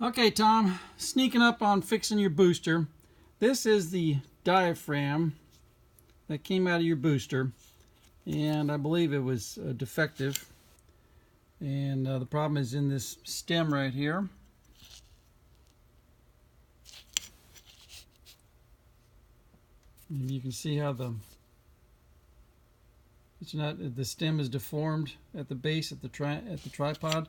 Okay, Tom, sneaking up on fixing your booster. This is the diaphragm that came out of your booster, and I believe it was defective. And the problem is in this stem right here. And you can see how the stem is deformed at the base at the tripod.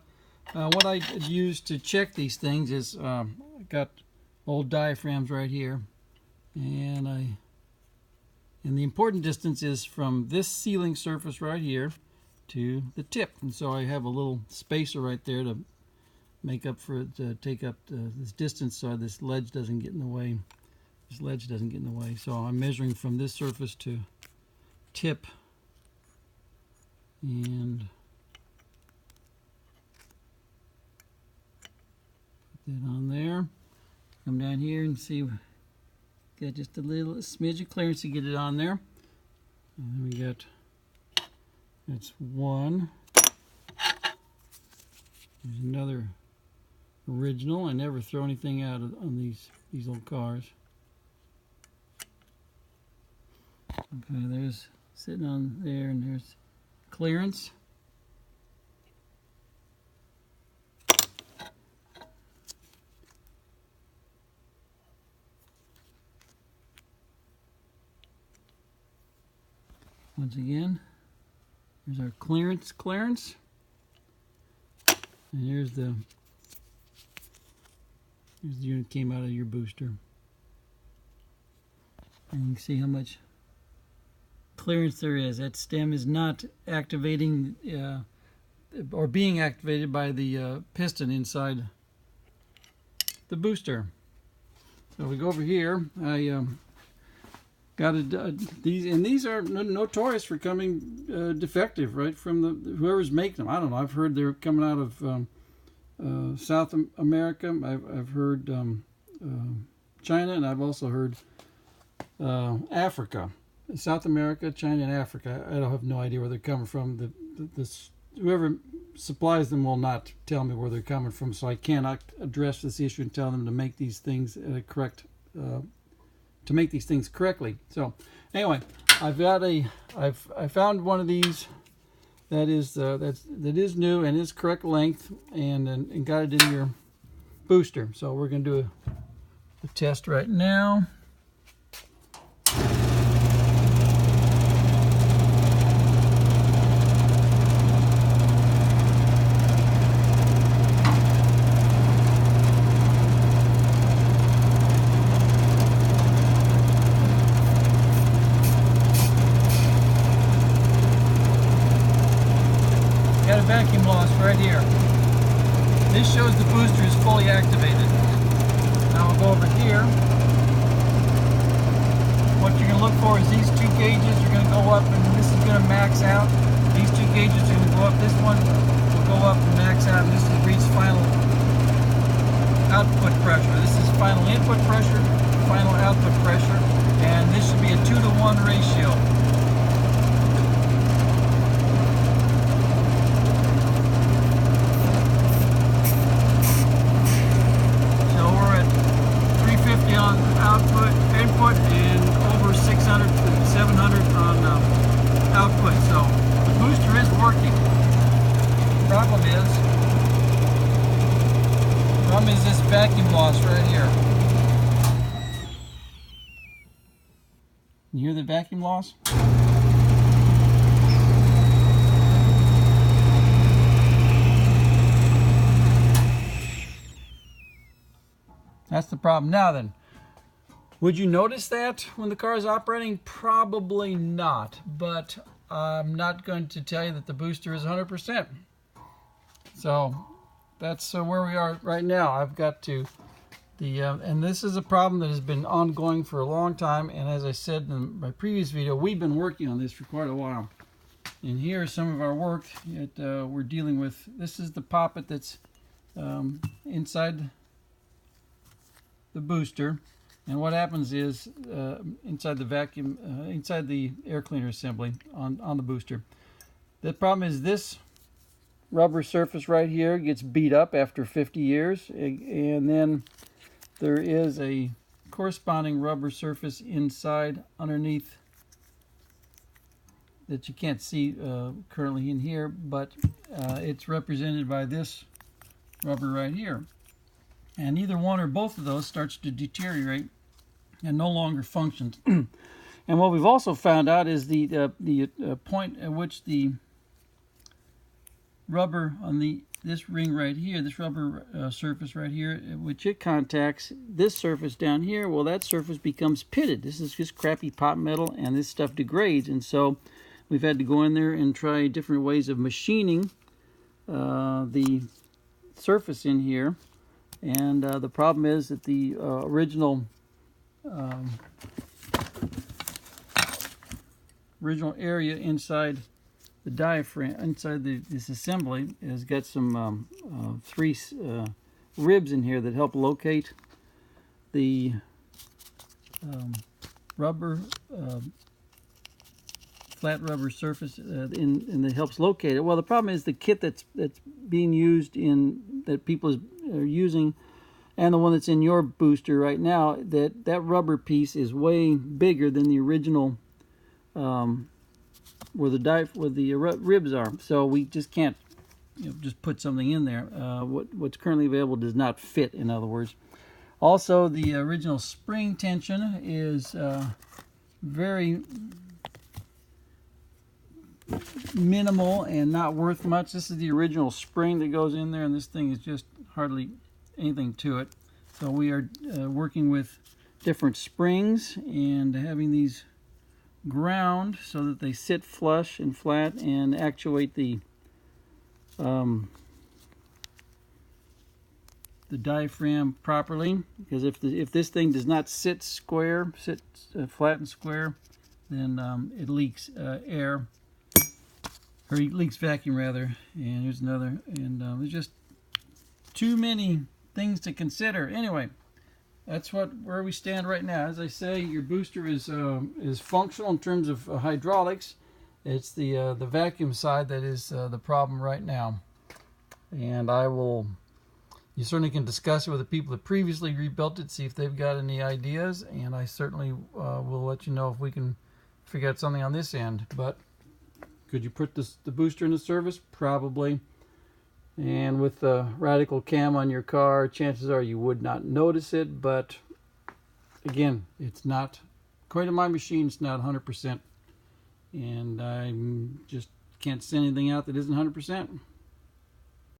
What I use to check these things is I got old diaphragms right here, and the important distance is from this sealing surface right here to the tip, and so I have a little spacer right there to make up for it, to take up this distance so this ledge doesn't get in the way. So I'm measuring from this surface to tip, and put that on there. Come down here and see, got just a smidge of clearance to get it on there. And then we got, that's one. There's another original. I never throw anything out on these old cars. Okay, there's sitting on there, and there's clearance. Once again, here's our clearance, and here's the unit came out of your booster. And you can see how much clearance there is. That stem is not activating or being activated by the piston inside the booster. So if we go over here, I got these are notorious for coming defective, right from whoever's making them. I don't know. I've heard they're coming out of South America. I've heard China, and I've also heard Africa. South America, China, and Africa. I don't have no idea where they're coming from. Whoever supplies them will not tell me where they're coming from, so I cannot address this issue and tell them to make these things correctly. So anyway, I found one of these that is new and is correct length, and got it in your booster. So we're going to do a test right now. Got a vacuum loss right here. This shows the booster is fully activated. Now we'll go over here. What you're going to look for is these two gauges are going to go up, and this is going to max out. These two gauges are going to go up. This one will go up and max out, and this will reach final output pressure. This is final input pressure, final output pressure, and this should be a 2-to-1 ratio. On input, and over 600 to 700 on output. So the booster is working. The problem is this vacuum loss right here. You hear the vacuum loss? That's the problem. Now then, would you notice that when the car is operating? Probably not, but I'm not going to tell you that the booster is 100%. So that's where we are right now. I've got to and this is a problem that has been ongoing for a long time, and as I said in my previous video, we've been working on this for quite a while. And here is some of our work that we're dealing with. This is the poppet that's inside the booster, and what happens is inside the air cleaner assembly on the booster, the problem is this rubber surface right here gets beat up after 50 years, and then there is a corresponding rubber surface inside underneath that you can't see currently in here, but it's represented by this rubber right here. And either one or both of those starts to deteriorate and no longer functions. And what we've also found out is the point at which the rubber on this ring right here, this rubber surface right here, which it contacts this surface down here, well, that surface becomes pitted. This is just crappy pot metal, and this stuff degrades. And so we've had to go in there and try different ways of machining the surface in here. And the problem is that the original area inside the diaphragm, inside this assembly, has got some 3 ribs in here that help locate the rubber, flat rubber surface, and that helps locate it. Well, the problem is the kit that's being used that people are using, and the one that's in your booster right now, that rubber piece is way bigger than the original where the ribs are. So we just can't just put something in there. What's currently available does not fit, in other words. Also, the original spring tension is very minimal and not worth much. This is the original spring that goes in there, and this thing is just hardly anything to it. So we are working with different springs and having these ground so that they sit flush and flat and actuate the diaphragm properly. Because if this thing does not sit square, flat and square, then it leaks air, or it leaks vacuum rather. And here's another. And there's just too many things to consider. Anyway, that's where we stand right now. As I say, your booster is functional in terms of hydraulics. It's the vacuum side that is the problem right now. And you certainly can discuss it with the people that previously rebuilt it, see if they've got any ideas, and I certainly will let you know if we can figure out something on this end. But could you put the booster into service? Probably. And with the radical cam on your car, chances are you would not notice it. But again, it's not, according to my machine, it's not 100%. And I just can't send anything out that isn't 100%.